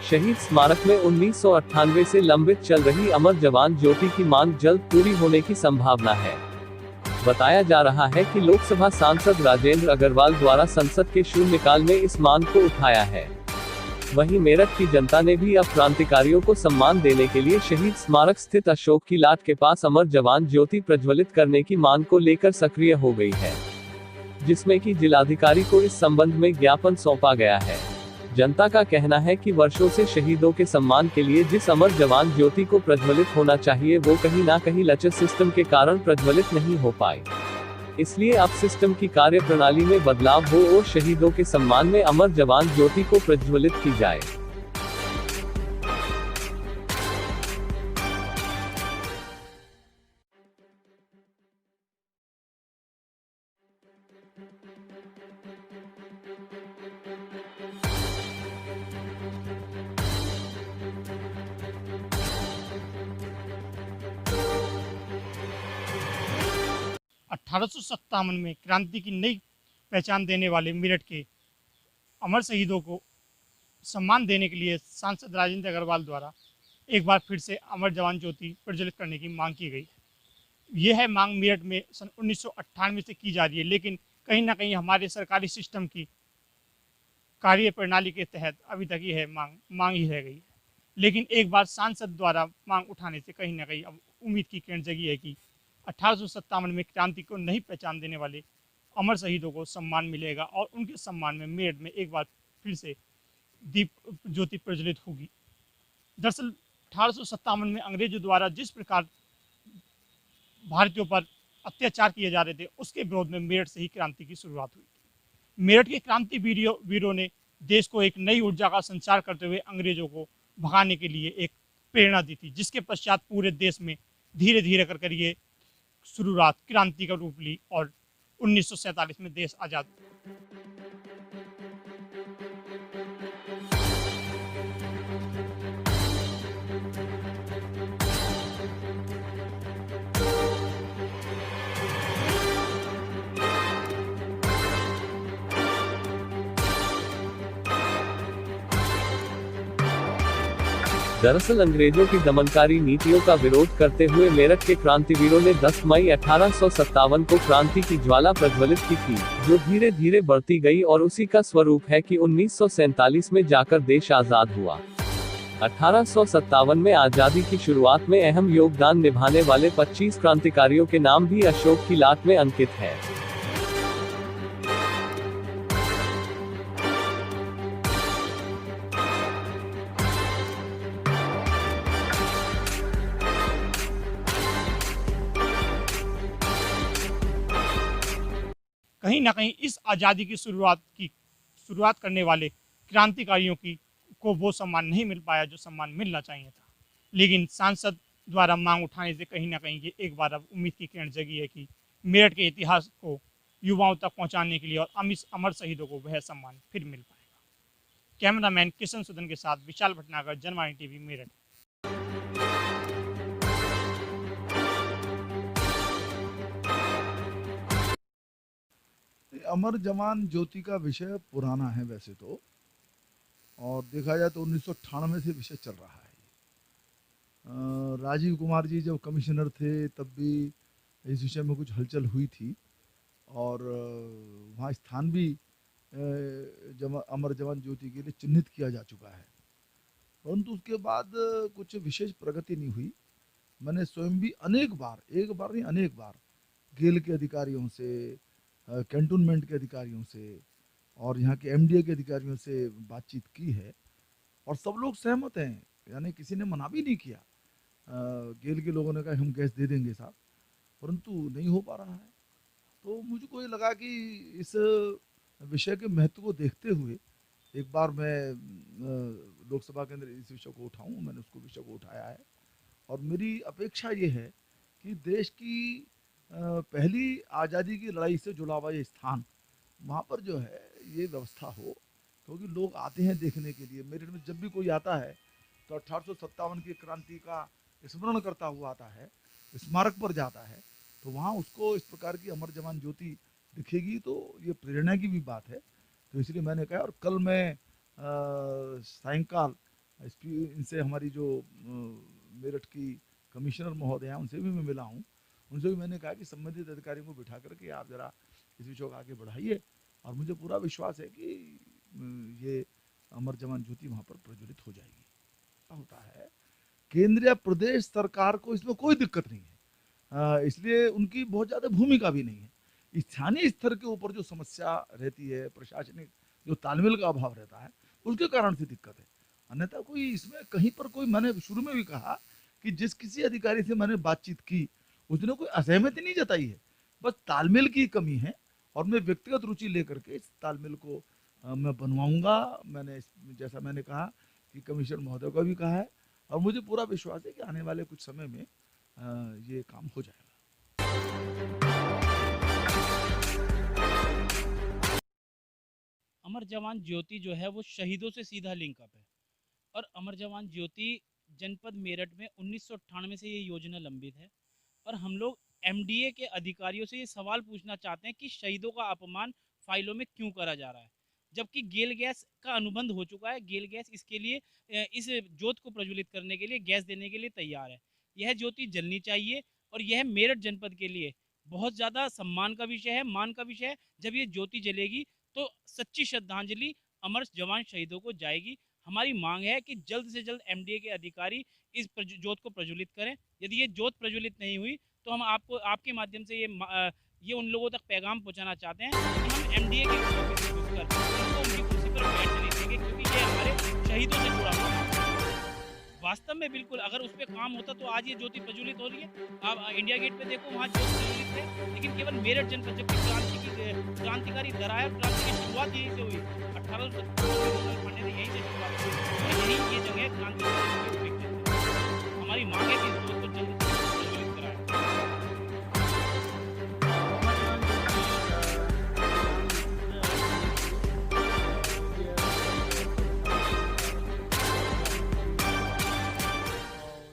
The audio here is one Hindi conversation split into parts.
शहीद स्मारक में 1998 से लंबित चल रही अमर जवान ज्योति की मांग जल्द पूरी होने की संभावना है। बताया जा रहा है कि लोकसभा सांसद राजेंद्र अग्रवाल द्वारा संसद के शून्यकाल में इस मांग को उठाया है। वहीं मेरठ की जनता ने भी अब क्रांतिकारियों को सम्मान देने के लिए शहीद स्मारक स्थित अशोक की लाट के पास अमर जवान ज्योति प्रज्वलित करने की मांग को लेकर सक्रिय हो गई है, जिसमें कि जिलाधिकारी को इस संबंध में ज्ञापन सौंपा गया है। जनता का कहना है कि वर्षों से शहीदों के सम्मान के लिए जिस अमर जवान ज्योति को प्रज्वलित होना चाहिए वो कहीं ना कहीं लचर सिस्टम के कारण प्रज्वलित नहीं हो पाई। इसलिए अब सिस्टम की कार्य प्रणाली में बदलाव हो और शहीदों के सम्मान में अमर जवान ज्योति को प्रज्वलित की जाए। 1857 में क्रांति की नई पहचान देने वाले मेरठ के अमर शहीदों को सम्मान देने के लिए सांसद राजेंद्र अग्रवाल द्वारा एक बार फिर से अमर जवान ज्योति प्रज्वलित करने की मांग की गई है। यह है मांग मेरठ में सन 1998 से की जा रही है, लेकिन कहीं ना कहीं हमारे सरकारी सिस्टम की कार्य प्रणाली के तहत अभी तक यह मांग ही रह गई है। लेकिन एक बार सांसद द्वारा मांग उठाने से कहीं ना कहीं अब उम्मीद की किरण जगी है कि 1857 में क्रांति को नई पहचान देने वाले अमर शहीदों को सम्मान मिलेगा और उनके सम्मान में मेरठ में एक बार फिर से दीप ज्योति प्रज्वलित होगी। दरअसल 1857 में अंग्रेजों द्वारा जिस प्रकार भारतीयों पर अत्याचार किए जा रहे थे, उसके विरोध में मेरठ से ही क्रांति की शुरुआत हुई थी। मेरठ के क्रांति वीरों ने देश को एक नई ऊर्जा का संचार करते हुए अंग्रेजों को भगाने के लिए एक प्रेरणा दी थी, जिसके पश्चात पूरे देश में धीरे धीरे कर ये शुरुआत क्रांति का रूप ली और 1947 में देश आजाद हुआ। दरअसल अंग्रेजों की दमनकारी नीतियों का विरोध करते हुए मेरठ के क्रांतिवीरों ने 10 मई 1857 को क्रांति की ज्वाला प्रज्वलित की थी, जो धीरे धीरे बढ़ती गई और उसी का स्वरूप है कि 1947 में जाकर देश आजाद हुआ। 1857 में आजादी की शुरुआत में अहम योगदान निभाने वाले 25 क्रांतिकारियों के नाम भी अशोक की लाट में अंकित है। कहीं ना कहीं इस आज़ादी की शुरुआत करने वाले क्रांतिकारियों को वो सम्मान नहीं मिल पाया जो सम्मान मिलना चाहिए था। लेकिन सांसद द्वारा मांग उठाने से कहीं ना कहीं ये एक बार अब उम्मीद की किरण जगी है कि मेरठ के इतिहास को युवाओं तक पहुंचाने के लिए और अमर शहीदों को वह सम्मान फिर मिल पाएगा। कैमरामैन किशन सुदन के साथ विशाल भटनागर, जनवाणी टीवी, मेरठ। अमर जवान ज्योति का विषय पुराना है वैसे तो, और देखा जाए तो 1998 से विषय चल रहा है। राजीव कुमार जी जब कमिश्नर थे तब भी इस विषय में कुछ हलचल हुई थी और वहाँ स्थान भी अमर जवान ज्योति के लिए चिन्हित किया जा चुका है, परंतु उसके बाद कुछ विशेष प्रगति नहीं हुई। मैंने स्वयं भी अनेक बार, एक बार नहीं अनेक बार, गेल के अधिकारियों से, कैंटोनमेंट के अधिकारियों से और यहाँ के एमडीए के अधिकारियों से बातचीत की है और सब लोग सहमत हैं, यानी किसी ने मना भी नहीं किया। गेल के लोगों ने कहा हम गैस दे देंगे साहब, परंतु नहीं हो पा रहा है। तो मुझको ये लगा कि इस विषय के महत्व को देखते हुए एक बार मैं लोकसभा के अंदर इस विषय को उठाऊं। मैंने उसको विषय को उठाया है और मेरी अपेक्षा ये है कि देश की पहली आज़ादी की लड़ाई से जुड़ा हुआ ये स्थान, वहाँ पर जो है ये व्यवस्था हो, क्योंकि लोग आते हैं देखने के लिए। मेरठ में जब भी कोई आता है तो 1857 की क्रांति का स्मरण करता हुआ आता है, स्मारक पर जाता है, तो वहाँ उसको इस प्रकार की अमर जवान ज्योति दिखेगी तो ये प्रेरणा की भी बात है। तो इसलिए मैंने कहा, और कल मैं सायंकाल एसपी इनसे हमारी जो मेरठ की कमिश्नर महोदय हैं उनसे भी मैं मिला हूँ। उनसे भी मैंने कहा कि संबंधित अधिकारियों को बिठा करके आप जरा इस विषय को आगे बढ़ाइए, और मुझे पूरा विश्वास है कि ये अमर जवान ज्योति वहाँ पर प्रज्वलित हो जाएगी। क्या होता है, केंद्र या प्रदेश सरकार को इसमें कोई दिक्कत नहीं है, इसलिए उनकी बहुत ज़्यादा भूमिका भी नहीं है। स्थानीय स्तर के ऊपर जो समस्या रहती है, प्रशासनिक जो तालमेल का अभाव रहता है, उसके कारण से दिक्कत है। अन्यथा कोई इसमें कहीं पर कोई, मैंने शुरू में भी कहा कि जिस किसी अधिकारी से मैंने बातचीत की उसने कोई असहमति नहीं जताई है, बस तालमेल की कमी है, और मैं व्यक्तिगत रुचि लेकर के इस तालमेल को मैं बनवाऊंगा। मैंने जैसा मैंने कहा कि कमिश्नर महोदय को भी कहा है, और मुझे पूरा विश्वास है कि आने वाले कुछ समय में ये काम हो जाएगा। अमर जवान ज्योति जो है वो शहीदों से सीधा लिंक अप है, और अमर जवान ज्योति जनपद मेरठ में 1998 से ये योजना लंबित है। और हम लोग एमडीए के अधिकारियों से ये सवाल पूछना चाहते हैं कि शहीदों का अपमान फाइलों में क्यों करा जा रहा है, जबकि गेल गैस का अनुबंध हो चुका है। गेल गैस इसके लिए इस ज्योत को प्रज्वलित करने के लिए, गैस देने के लिए तैयार है। यह ज्योति जलनी चाहिए, और यह मेरठ जनपद के लिए बहुत ज़्यादा सम्मान का विषय है, मान का विषय है। जब ये ज्योति जलेगी तो सच्ची श्रद्धांजलि अमर जवान शहीदों को जाएगी। हमारी मांग है कि जल्द से जल्द एमडीए के अधिकारी इस ज्योत को प्रज्वलित करें। यदि ये ज्योत प्रज्वलित नहीं हुई तो हम आपको, आपके माध्यम से ये उन लोगों तक पैगाम पहुंचाना चाहते हैं कि हम एमडीए के ऑफिस में घुसकर उनको उनकी कुर्सी पर बैठने नहीं देंगे, क्योंकि ये हमारे शहीदों से जुड़ा हुआ है। वास्तव में बिल्कुल अगर उस पर काम होता तो आज ये ज्योति प्रज्वलित हो रही है। आप इंडिया गेट पे देखो, वहाँ ज्योति प्रज्वलित है, लेकिन केवल मेरठ जनपद, जबकि क्रांतिकारी दरार क्रांति की शुरुआत यहीं से हुई। 1800 पढ़ने से यहीं से शुरुआत हुई। यही ये जगह क्रांतिकारी हमारी मांग है कि इस ज्योत को जल्द से जल्द प्रज्वलित कराएं।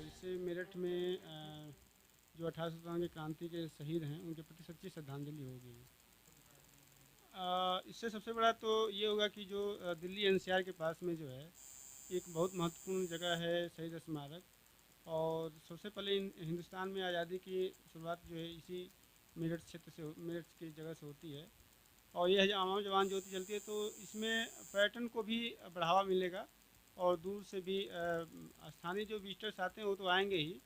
इससे मेरठ में जो 1857 क्रांति के शहीद हैं उनके प्रति सच्ची श्रद्धांजलि होगी। इससे सबसे बड़ा तो ये होगा कि जो दिल्ली एनसीआर के पास में जो है एक बहुत महत्वपूर्ण जगह है शहीद स्मारक, और सबसे पहले हिंदुस्तान में आज़ादी की शुरुआत जो है इसी मेरठ क्षेत्र से, मेरठ की जगह से होती है। और यह अमर जवान ज्योति जलती है तो इसमें पर्यटन को भी बढ़ावा मिलेगा, और दूर से भी स्थानीय जो विजिटर्स आते हैं वो तो आएंगे ही,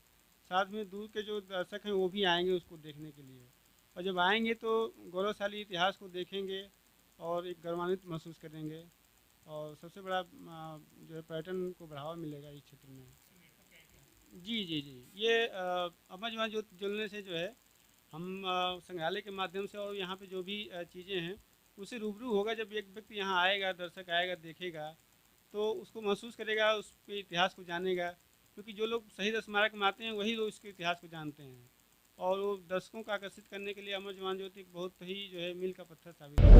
साथ में दूर के जो दर्शक हैं वो भी आएंगे उसको देखने के लिए। और जब आएंगे तो गौरवशाली इतिहास को देखेंगे और एक गौरवान्वित महसूस करेंगे, और सबसे बड़ा जो है पर्यटन को बढ़ावा मिलेगा इस क्षेत्र में। जी जी जी, ये अमर जवान ज्योति जलने से जो है हम संग्रहालय के माध्यम से और यहाँ पे जो भी चीज़ें हैं उससे रूबरू होगा। जब एक व्यक्ति यहाँ आएगा, दर्शक आएगा, देखेगा तो उसको महसूस करेगा, उसके इतिहास को जानेगा, क्योंकि जो लोग शहीद स्मारक में आते हैं वही लोग इसके इतिहास को जानते हैं। और वो दर्शकों को आकर्षित करने के लिए अमर जवान ज्योति बहुत ही जो है मील का पत्थर साबित है।